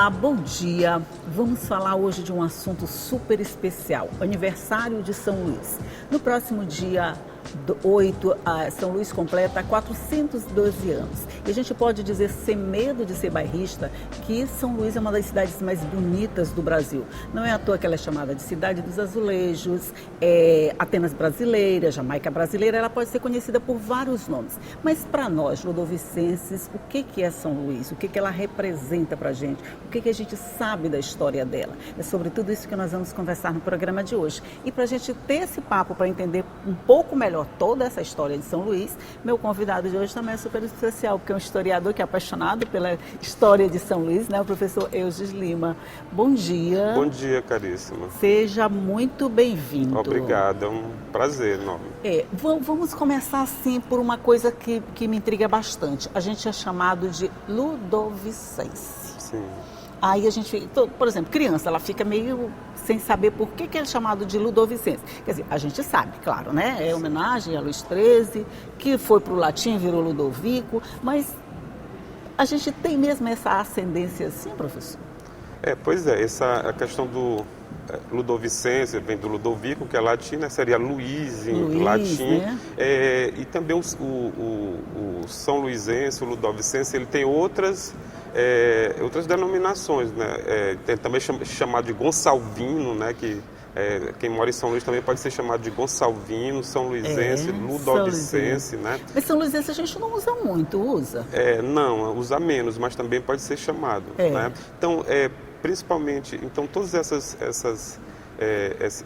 Olá, bom dia. Vamos falar hoje de um assunto super especial, aniversário de São Luís. No próximo dia 8, São Luís completa 412 anos. E a gente pode dizer, sem medo de ser bairrista, que São Luís é uma das cidades mais bonitas do Brasil. Não é à toa que ela é chamada de Cidade dos Azulejos, Atenas brasileira, Jamaica brasileira, ela pode ser conhecida por vários nomes. Mas para nós, ludovicenses, o que é São Luís? O que ela representa para a gente? O que a gente sabe da história dela? É sobre tudo isso que nós vamos conversar no programa de hoje. E para a gente ter esse papo, para entender um pouco melhor toda essa história de São Luís, meu convidado de hoje também é super especial, porque é um historiador que é apaixonado pela história de São Luís, né? O professor Eudes Lima. Bom dia. Bom dia, caríssima. Seja muito bem-vindo. Obrigado, é um prazer enorme. Vamos começar assim por uma coisa que me intriga bastante. A gente é chamado de ludovicense. Sim. Aí a gente, por exemplo, criança, ela fica meio sem saber por que é chamado de ludovicense. Quer dizer, a gente sabe, claro, né? É homenagem a Luís XIII, que foi para o latim, virou Ludovico, mas a gente tem mesmo essa ascendência assim, professor? Pois é, a questão do ludovicense, vem do Ludovico, que é latim, né? Seria Luís em latim. Né? E também o São Luizense, o ludovicense, ele tem outras denominações, né? Tem também chamado de Gonçalvino, né? Que quem mora em São Luís também pode ser chamado de Gonçalvino, São Luizense, Ludovicense, né? Mas São Luizense a gente não usa muito, usa? Não, usa menos, mas também pode ser chamado, né? Então, principalmente, todos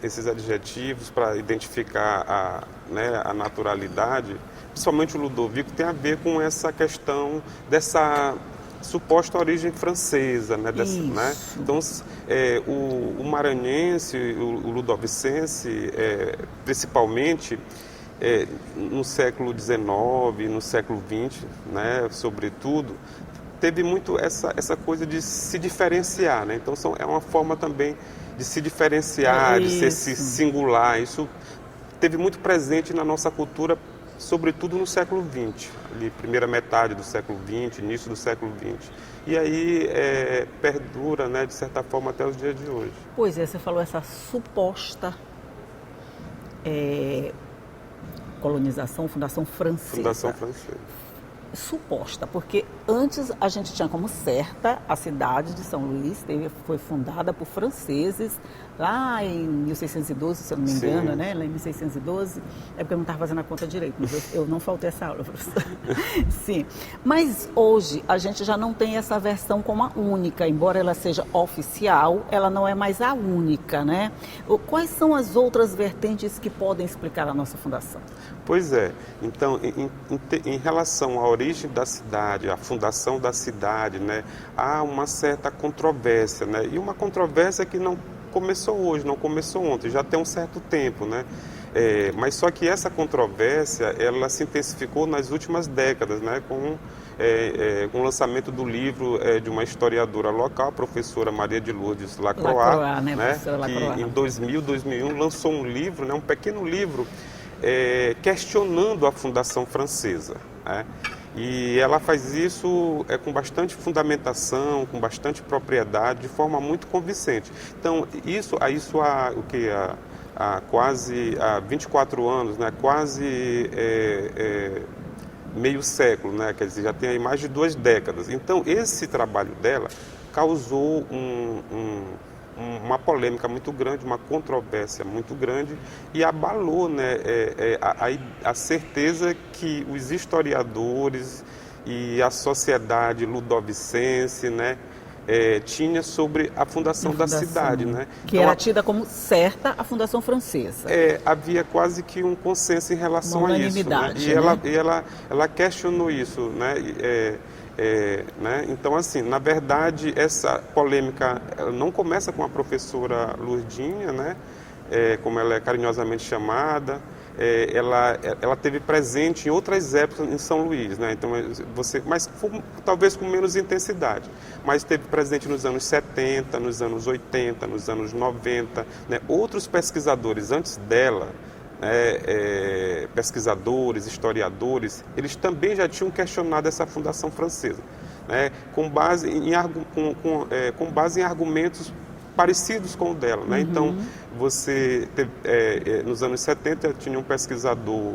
esses adjetivos para identificar a naturalidade, principalmente o Ludovico, tem a ver com essa questão dessa suposta origem francesa, né? Então, o maranhense, o ludovicense, principalmente no século XIX, no século XX, né? Sobretudo, teve muito essa coisa de se diferenciar, né? Então, é uma forma também de se diferenciar, de ser singular. Isso teve muito presente na nossa cultura, sobretudo no século XX, ali, primeira metade do século XX, início do século XX. E aí perdura, né, de certa forma, até os dias de hoje. Pois é, você falou essa suposta colonização, fundação francesa. Fundação francesa. Suposta, porque antes a gente tinha como certa a cidade de São Luís, foi fundada por franceses lá em 1612, se eu não me engano, né? Lá em 1612, é porque eu não estava fazendo a conta direito, mas eu não faltei essa aula, professor. Sim, mas hoje a gente já não tem essa versão como a única, embora ela seja oficial, ela não é mais a única, né? Quais são as outras vertentes que podem explicar a nossa fundação? Pois é, então, em relação à origem da cidade, à fundação da cidade, né, há uma certa controvérsia, né, e uma controvérsia que não começou hoje, não começou ontem, já tem um certo tempo, né, mas só que essa controvérsia, ela se intensificou nas últimas décadas, né, com o lançamento do livro de uma historiadora local, a professora Maria de Lourdes Lacroix, né, que em 2000, 2001 lançou um livro, né, um pequeno livro, questionando a fundação francesa, né? E ela faz isso com bastante fundamentação, com bastante propriedade, de forma muito convincente. Então, isso há quase 24 anos, né? Quase meio século, né? Quer dizer, já tem aí mais de 2 décadas. Então, esse trabalho dela causou uma polêmica muito grande, uma controvérsia muito grande e abalou, né, a certeza que os historiadores e a sociedade ludovicense, né, tinha sobre a fundação da cidade, né? Que então, era tida como certa a fundação francesa. Havia quase que um consenso em relação a isso, né? E ela questionou isso, né? Né? Então, assim, na verdade, essa polêmica não começa com a professora Lourdinha, né? Como ela é carinhosamente chamada, ela teve presente em outras épocas em São Luís, né? Então, talvez com menos intensidade, mas esteve presente nos anos 70, nos anos 80, nos anos 90, né? Outros pesquisadores antes dela, pesquisadores, historiadores, eles também já tinham questionado essa fundação francesa. né, com base em argumentos parecidos com o dela, né? Então, nos anos 70 tinha um pesquisador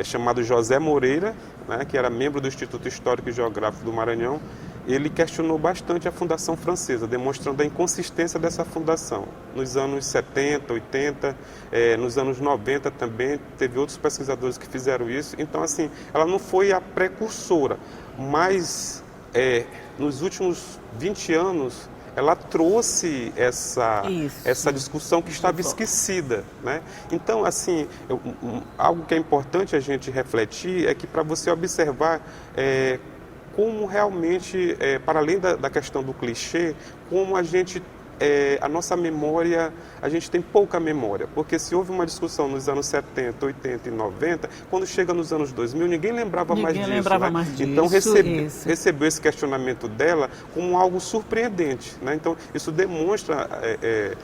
chamado José Moreira, né, que era membro do Instituto Histórico e Geográfico do Maranhão. Ele questionou bastante a Fundação Francesa, demonstrando a inconsistência dessa fundação. Nos anos 70, 80, nos anos 90 também, teve outros pesquisadores que fizeram isso. Então, assim, ela não foi a precursora, mas nos últimos 20 anos, ela trouxe essa discussão que estava esquecida, né? Então, assim, algo que é importante a gente refletir é que para você observar como realmente, para além da questão do clichê, como a nossa memória, a gente tem pouca memória, porque se houve uma discussão nos anos 70, 80 e 90, quando chega nos anos 2000, ninguém lembrava mais disso. Então, recebeu esse questionamento dela como algo surpreendente, né? Então, isso demonstra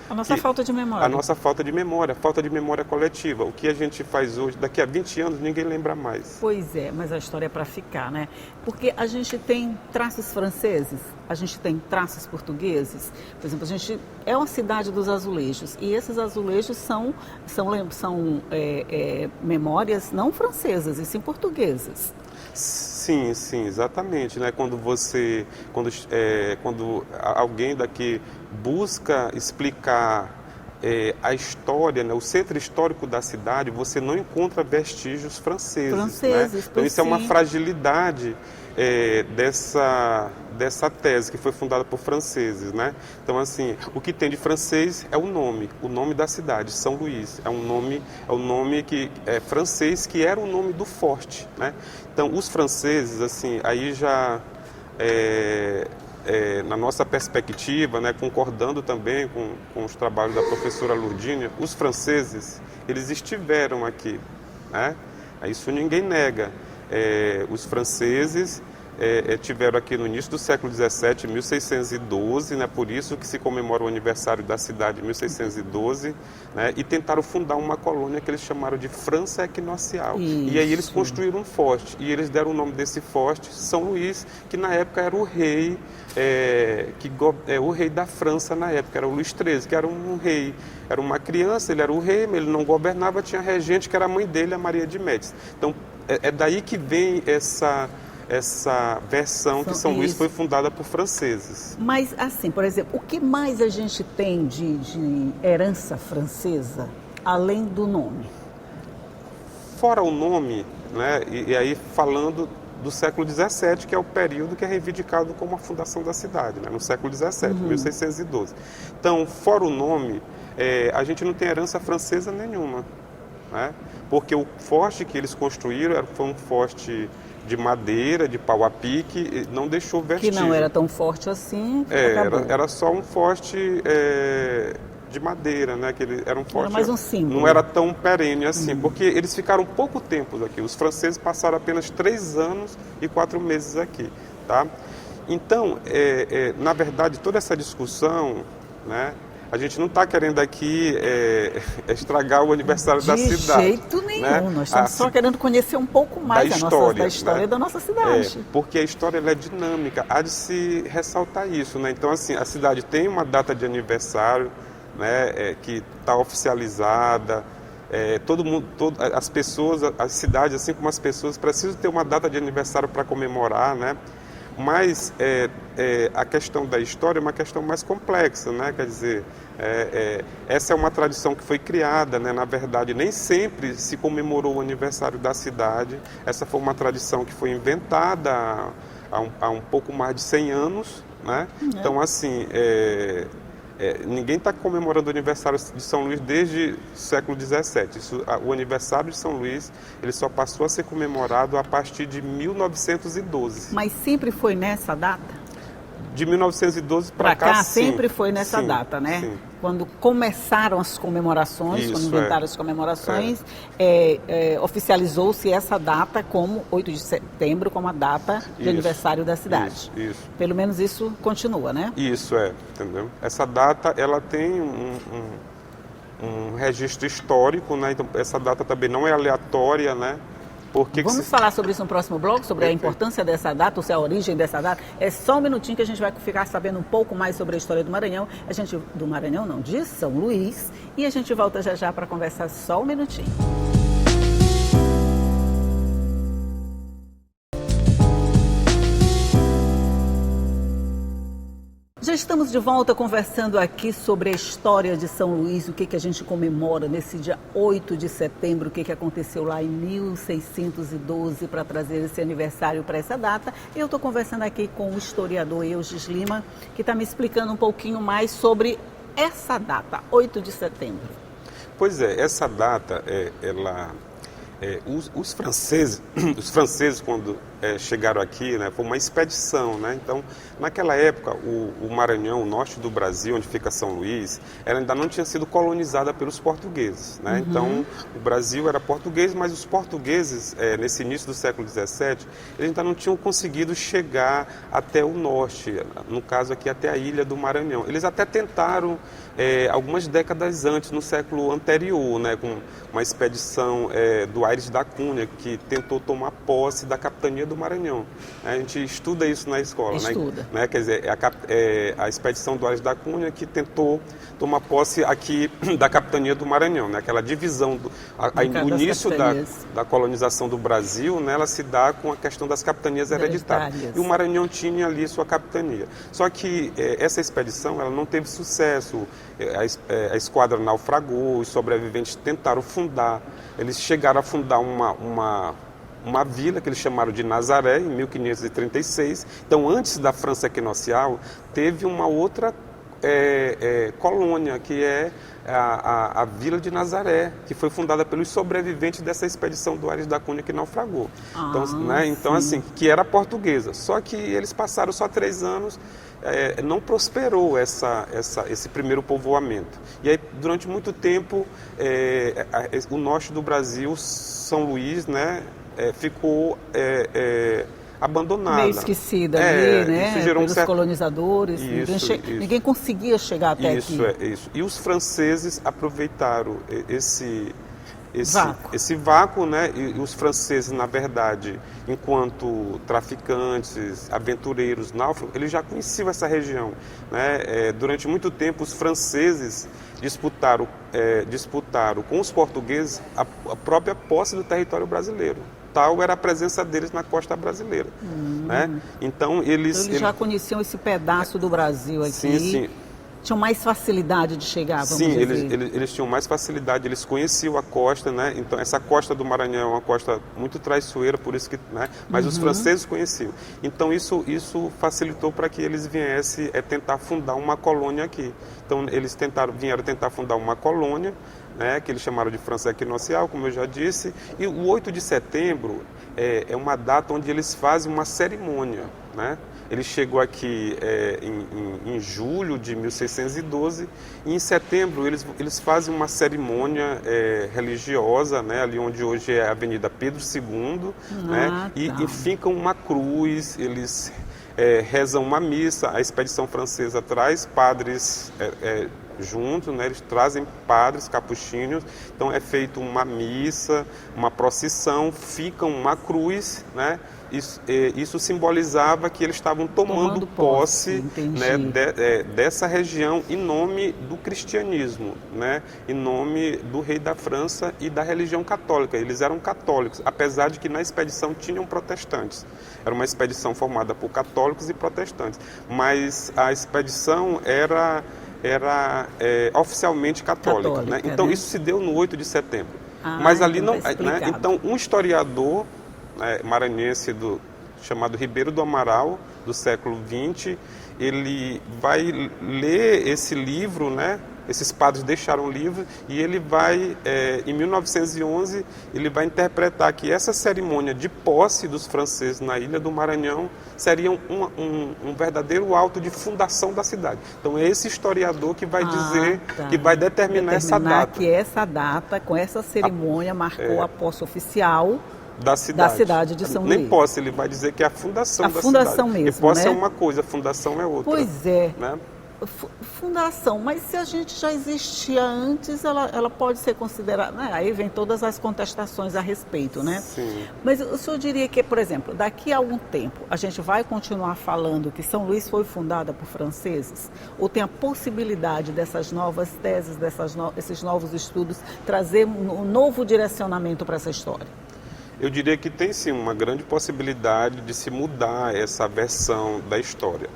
a nossa falta de memória. A nossa falta de memória coletiva. O que a gente faz hoje, daqui a 20 anos, ninguém lembra mais. Pois é, mas a história é para ficar, né? Porque a gente tem traços franceses, a gente tem traços portugueses. Por exemplo, a gente é uma cidade dos azulejos e esses azulejos são memórias não francesas, e sim portuguesas. Sim, exatamente, né? Quando alguém daqui busca explicar a história, né, o centro histórico da cidade, você não encontra vestígios franceses, né? Então isso é uma fragilidade dessa tese que foi fundada por franceses, né? Então, assim, o que tem de francês é o nome da cidade, São Luís, é um nome que é francês, que era o nome do forte, né? Então, os franceses, assim, aí já na nossa perspectiva, né, concordando também com os trabalhos da professora Lourdinha, os franceses, eles estiveram aqui, né? Isso ninguém nega. Os franceses tiveram aqui no início do século XVII, 1612, né, por isso que se comemora o aniversário da cidade, 1612, né, e tentaram fundar uma colônia que eles chamaram de França Equinocial. Isso. E aí eles construíram um forte, e eles deram o nome desse forte, São Luís, que na época era o rei, o rei da França na época, era o Luís XIII, que era um rei, era uma criança, ele era o rei, mas ele não governava, tinha regente, que era a mãe dele, a Maria de Médici. Então, é daí que vem essa versão que São Luís foi fundada por franceses. Mas, assim, por exemplo, o que mais a gente tem de herança francesa, além do nome? Fora o nome, né, e aí falando do século XVII, que é o período que é reivindicado como a fundação da cidade, né, no século XVII, 1612. Então, fora o nome, a gente não tem herança francesa nenhuma, né, porque o forte que eles construíram foi um forte de madeira, de pau a pique, não deixou vestígio. Que não era tão forte assim, era só um forte de madeira, né? Que era um forte, era mais um símbolo. Não era tão perene assim, porque eles ficaram pouco tempo aqui. Os franceses passaram apenas 3 anos e 4 meses aqui, tá? Então, na verdade, toda essa discussão, né? A gente não está querendo aqui estragar o aniversário da cidade. De jeito nenhum. Né? Nós estamos só querendo conhecer um pouco mais da história, né? Da nossa cidade. Porque a história ela é dinâmica. Há de se ressaltar isso, né? Então, assim, a cidade tem uma data de aniversário, né? Que está oficializada. As pessoas, as cidades, assim como as pessoas, precisam ter uma data de aniversário para comemorar, né? Mas a questão da história é uma questão mais complexa, né? Quer dizer, essa é uma tradição que foi criada, né? Na verdade, nem sempre se comemorou o aniversário da cidade. Essa foi uma tradição que foi inventada há um pouco mais de 100 anos, né? Então, assim, ninguém está comemorando o aniversário de São Luís desde o século XVII. O aniversário de São Luís ele só passou a ser comemorado a partir de 1912. Mas sempre foi nessa data? De 1912 para cá, sim. Sempre foi nessa data, né? Sim. Quando começaram as comemorações, quando inventaram as comemorações, oficializou-se essa data como 8 de setembro, como a data de aniversário da cidade. Isso. Pelo menos isso continua, né? Isso, entendeu? Essa data, ela tem um registro histórico, né? Então, essa data também não é aleatória, né? Vamos falar sobre isso no próximo bloco, sobre a importância dessa data, ou seja, a origem dessa data. É só um minutinho que a gente vai ficar sabendo um pouco mais sobre a história do Maranhão. Do Maranhão não, de São Luís. E a gente volta já já para conversar só um minutinho. Já estamos de volta conversando aqui sobre a história de São Luís, o que a gente comemora nesse dia 8 de setembro, o que aconteceu lá em 1612 para trazer esse aniversário para essa data. Eu estou conversando aqui com o historiador Euges Lima, que está me explicando um pouquinho mais sobre essa data, 8 de setembro. Pois é, essa data, os franceses quando chegaram aqui, né, foi uma expedição, né? Então, naquela época, o Maranhão, o norte do Brasil, onde fica São Luís, ela ainda não tinha sido colonizada pelos portugueses, né? Então, o Brasil era português, mas os portugueses, nesse início do século XVII, eles ainda não tinham conseguido chegar até o norte, no caso aqui, até a ilha do Maranhão. Eles até tentaram, algumas décadas antes, no século anterior, né, com uma expedição do Aires da Cunha, que tentou tomar posse da capitania do Maranhão. A gente estuda isso na escola. Estuda. Né? Quer dizer, a expedição do Aires da Cunha que tentou tomar posse aqui da capitania do Maranhão. Né? Aquela divisão, o início da colonização do Brasil, né, ela se dá com a questão das capitanias hereditárias. E o Maranhão tinha ali sua capitania. Só que essa expedição ela não teve sucesso. A esquadra naufragou, os sobreviventes tentaram fundar. Eles chegaram a fundar uma vila que eles chamaram de Nazaré, em 1536. Então, antes da França equinocial, teve uma outra colônia, que é a Vila de Nazaré, que foi fundada pelos sobreviventes dessa expedição do Aires da Cunha que naufragou. Então, assim, que era portuguesa. Só que eles passaram só 3 anos, não prosperou esse primeiro povoamento. E aí, durante muito tempo, o norte do Brasil, São Luís, né, ficou abandonada. Meio esquecida ali, né? Pelos colonizadores. Ninguém conseguia chegar até aqui. Isso. E os franceses aproveitaram esse vácuo, né? E os franceses, na verdade, enquanto traficantes, aventureiros, náufragos, eles já conheciam essa região, né? Durante muito tempo, os franceses disputaram com os portugueses a própria posse do território brasileiro. Tal era a presença deles na costa brasileira. Né? Então, eles já conheciam esse pedaço do Brasil aqui. Sim. Tinham mais facilidade de chegar, vamos dizer. Eles tinham mais facilidade, eles conheciam a costa, né? Então, essa costa do Maranhão é uma costa muito traiçoeira, por isso que, né? Mas os franceses conheciam. Então, isso facilitou para que eles viessem tentar fundar uma colônia aqui. Então, eles vieram tentar fundar uma colônia, né, que eles chamaram de França equinocial, como eu já disse, e o 8 de setembro é uma data onde eles fazem uma cerimônia, né? Ele chegou aqui em julho de 1612 e em setembro eles fazem uma cerimônia religiosa, né, ali onde hoje é a Avenida Pedro II, né, e fincam uma cruz, eles rezam uma missa, a expedição francesa traz padres junto, né, eles trazem padres capuchinhos, então é feita uma missa, uma procissão, fica uma cruz, né? Isso simbolizava que eles estavam tomando posse, né, dessa região em nome do cristianismo, né, em nome do rei da França e da religião católica. Eles eram católicos, apesar de que na expedição tinham protestantes. Era uma expedição formada por católicos e protestantes, mas a expedição era oficialmente católica, né? Então, isso se deu no 8 de setembro. Mas ali não... Né? Então, um historiador maranhense chamado Ribeiro do Amaral, do século XX, ele vai ler esse livro, né? Esses padres deixaram o livro e ele vai, em 1911, ele vai interpretar que essa cerimônia de posse dos franceses na Ilha do Maranhão seria um verdadeiro ato de fundação da cidade. Então é esse historiador que vai dizer, que vai determinar essa data. Que essa data, com essa cerimônia, marcou a posse oficial da cidade de São Luís. Nem posse, ele vai dizer que é a fundação da cidade. A fundação mesmo, e posse né? é uma coisa, a fundação é outra. Pois é. Né? fundação, mas se a gente já existia antes, ela pode ser considerada, né? Aí vem todas as contestações a respeito, né? Sim. Mas o senhor diria que, por exemplo, daqui a algum tempo, a gente vai continuar falando que São Luís foi fundada por franceses? Ou tem a possibilidade dessas novas teses, esses novos estudos, trazer um novo direcionamento para essa história? Eu diria que tem sim uma grande possibilidade de se mudar essa versão da história.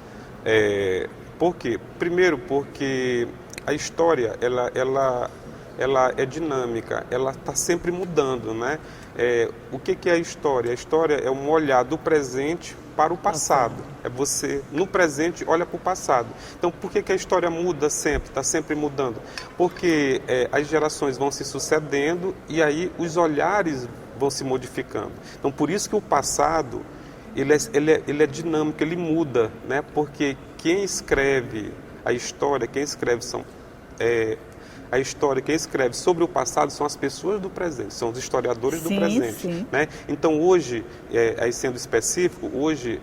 Por quê? Primeiro porque a história ela é dinâmica, ela está sempre mudando, né? O que é a história? A história é um olhar do presente para o passado. É você, no presente, olha para o passado. Então, por que a história muda sempre, está sempre mudando? Porque as gerações vão se sucedendo e aí os olhares vão se modificando. Então, por isso que o passado, ele é dinâmico, ele muda, né? Porque quem escreve a história, quem escreve quem escreve sobre o passado são as pessoas do presente, são os historiadores do presente. Sim. Né? Então hoje, aí sendo específico, hoje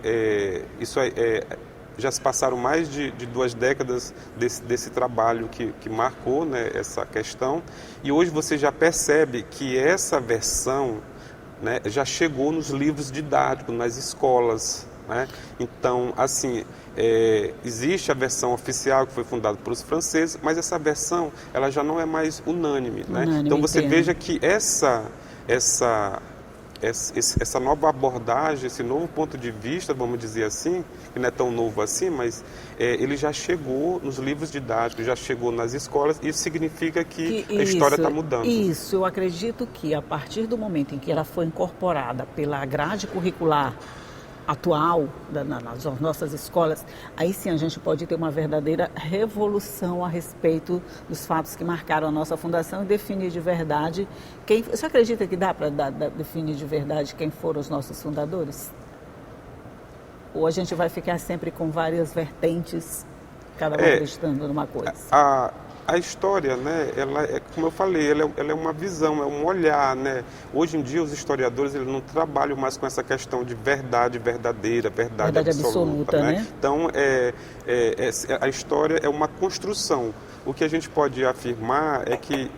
já se passaram mais de 2 décadas desse trabalho que marcou, né, essa questão, e hoje você já percebe que essa versão, né, já chegou nos livros didáticos, nas escolas. Né? Então, assim, existe a versão oficial que foi fundada pelos franceses, mas essa versão ela já não é mais unânime. Né? Então, você veja que essa nova abordagem, esse novo ponto de vista, vamos dizer assim, que não é tão novo assim, mas ele já chegou nos livros didáticos, já chegou nas escolas, isso significa que a história está mudando. Isso, eu acredito que a partir do momento em que ela foi incorporada pela grade curricular atual nas nossas escolas, aí sim a gente pode ter uma verdadeira revolução a respeito dos fatos que marcaram a nossa fundação e definir de verdade Você acredita que dá para definir de verdade quem foram os nossos fundadores? Ou a gente vai ficar sempre com várias vertentes, cada um acreditando numa coisa? A história, né, como eu falei, ela é uma visão, é um olhar, né? Hoje em dia os historiadores eles não trabalham mais com essa questão de verdade verdadeira, verdade absoluta, né? Então a história é uma construção. O que a gente pode afirmar é que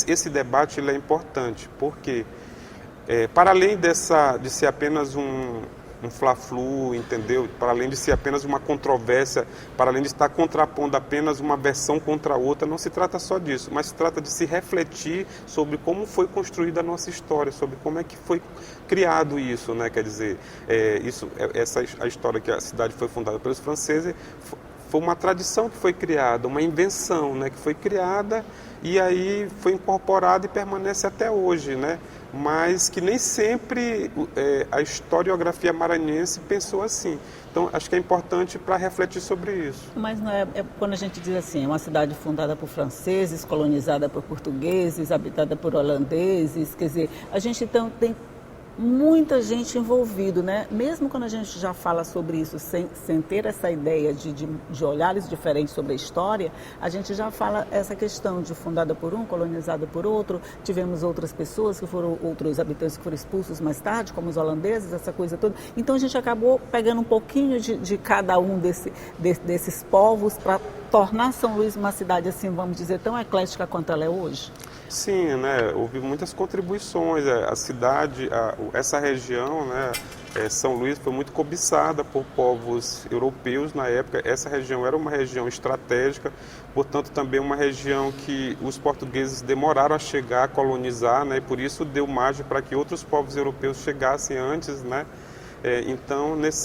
esse debate ele é importante, porque para além de ser apenas um fla-flu, entendeu? Para além de ser apenas uma controvérsia, para além de estar contrapondo apenas uma versão contra a outra, não se trata só disso, mas se trata de se refletir sobre como foi construída a nossa história, sobre como é que foi criado isso, né? Quer dizer, a história que a cidade foi fundada pelos franceses foi uma tradição que foi criada, uma invenção, né? Que foi criada e aí foi incorporada e permanece até hoje, né? Mas que nem sempre a historiografia maranhense pensou assim. Então, acho que é importante para refletir sobre isso. Mas não quando a gente diz assim, é uma cidade fundada por franceses, colonizada por portugueses, habitada por holandeses, quer dizer, a gente então tem muita gente envolvida, né? Mesmo quando a gente já fala sobre isso, sem ter essa ideia de olhares diferentes sobre a história, a gente já fala essa questão de fundada por um, colonizada por outro, tivemos outras pessoas outros habitantes que foram expulsos mais tarde, como os holandeses, essa coisa toda. Então a gente acabou pegando um pouquinho de cada um desses povos para tornar São Luís uma cidade, assim, vamos dizer, tão eclética quanto ela é hoje. Sim, né? Houve muitas contribuições. A cidade, essa região, né? São Luís foi muito cobiçada por povos europeus na época. Essa região era uma região estratégica, portanto também uma região que os portugueses demoraram a chegar, a colonizar, né? E por isso deu margem para que outros povos europeus chegassem antes, né? Então, nesse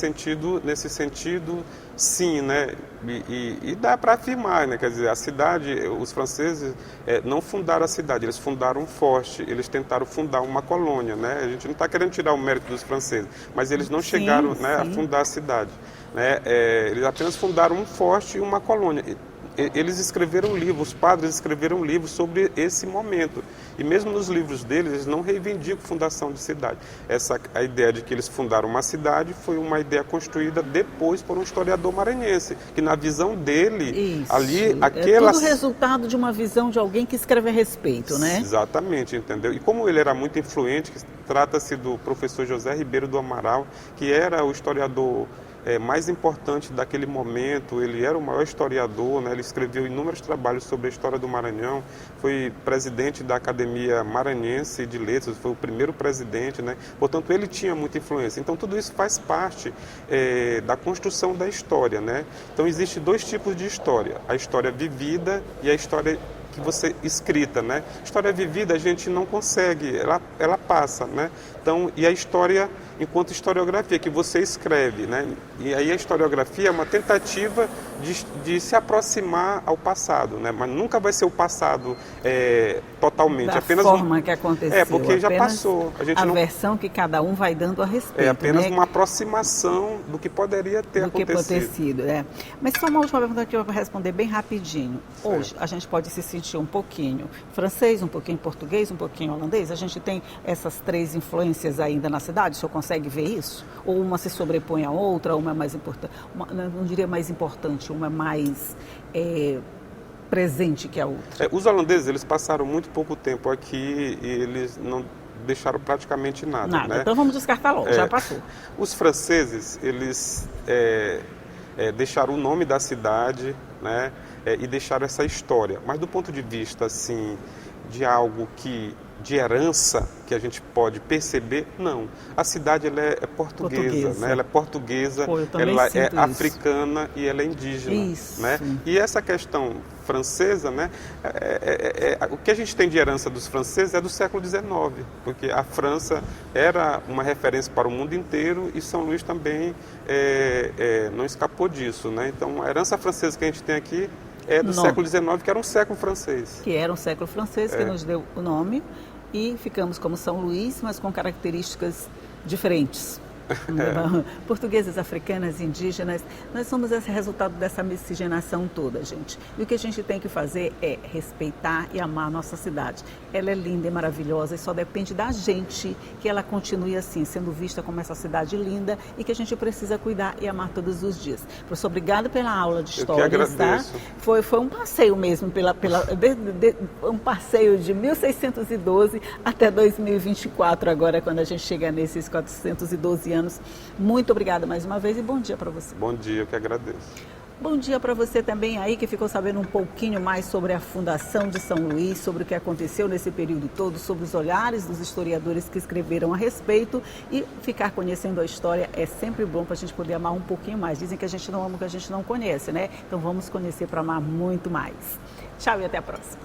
sentido, sim, né? E dá para afirmar, né? Quer dizer, a cidade, os franceses não fundaram a cidade, eles fundaram um forte, eles tentaram fundar uma colônia, né? A gente não está querendo tirar o mérito dos franceses, mas eles não chegaram, né, a fundar a cidade, né? Eles apenas fundaram um forte e uma colônia. Eles escreveram livros, os padres escreveram livros sobre esse momento. E mesmo nos livros deles, eles não reivindicam fundação de cidade. A ideia de que eles fundaram uma cidade foi uma ideia construída depois por um historiador maranhense, que na visão dele, ali, aquela... É tudo resultado de uma visão de alguém que escreve a respeito, né? Exatamente, entendeu? E como ele era muito influente, trata-se do professor José Ribeiro do Amaral, que era o historiador mais importante daquele momento. Ele era o maior historiador, né? Ele escreveu inúmeros trabalhos sobre a história do Maranhão, foi presidente da Academia Maranhense de Letras, foi o primeiro presidente, né? Portanto, ele tinha muita influência. Então, tudo isso faz parte da construção da história, né? Então, existem dois tipos de história: a história vivida e a história que você escrita, né? História vivida a gente não consegue, ela passa, né? Então, e a história enquanto historiografia, que você escreve, né? E aí a historiografia é uma tentativa de se aproximar ao passado, né? Mas nunca vai ser o passado totalmente. Da apenas forma que aconteceu. Porque já passou. A versão que cada um vai dando a respeito. É apenas né? uma aproximação do que poderia ter acontecido. Mas só uma última pergunta que eu vou responder bem rapidinho. Hoje a gente pode se sentir um pouquinho francês, um pouquinho português, um pouquinho holandês. A gente tem essas três influências ainda na cidade. O senhor consegue ver isso? Ou uma se sobrepõe à outra, uma é mais importante, não diria mais importante, uma é mais presente que a outra. Os holandeses, eles passaram muito pouco tempo aqui e eles não deixaram praticamente nada. Né? Então vamos descartar logo, já passou. Os franceses, eles deixaram o nome da cidade, né? E deixaram essa história. Mas do ponto de vista assim, de algo de herança que a gente pode perceber, não. A cidade ela é portuguesa. Né? Ela é portuguesa, ela é africana e ela é indígena. Isso. Né? E essa questão francesa, né? O que a gente tem de herança dos franceses é do século XIX, porque a França era uma referência para o mundo inteiro e São Luís também não escapou disso. Né? Então, a herança francesa que a gente tem aqui é do século XIX, que era um século francês. Que era um século francês, que nos deu o nome, e ficamos como São Luís, mas com características diferentes. Portuguesas, africanas, indígenas, nós somos esse resultado dessa miscigenação toda, gente. E o que a gente tem que fazer é respeitar e amar a nossa cidade. Ela é linda e maravilhosa e só depende da gente que ela continue assim, sendo vista como essa cidade linda e que a gente precisa cuidar e amar todos os dias. Professor, obrigado pela aula de história. Eu que agradeço. Tá? Foi um passeio mesmo, um passeio de 1612 até 2024 agora, quando a gente chega nesses 412 anos. Muito obrigada mais uma vez e bom dia para você. Bom dia, eu que agradeço. Bom dia para você também aí que ficou sabendo um pouquinho mais sobre a Fundação de São Luís, sobre o que aconteceu nesse período todo, sobre os olhares dos historiadores que escreveram a respeito, e ficar conhecendo a história é sempre bom para a gente poder amar um pouquinho mais. Dizem que a gente não ama o que a gente não conhece, né? Então vamos conhecer para amar muito mais. Tchau e até a próxima.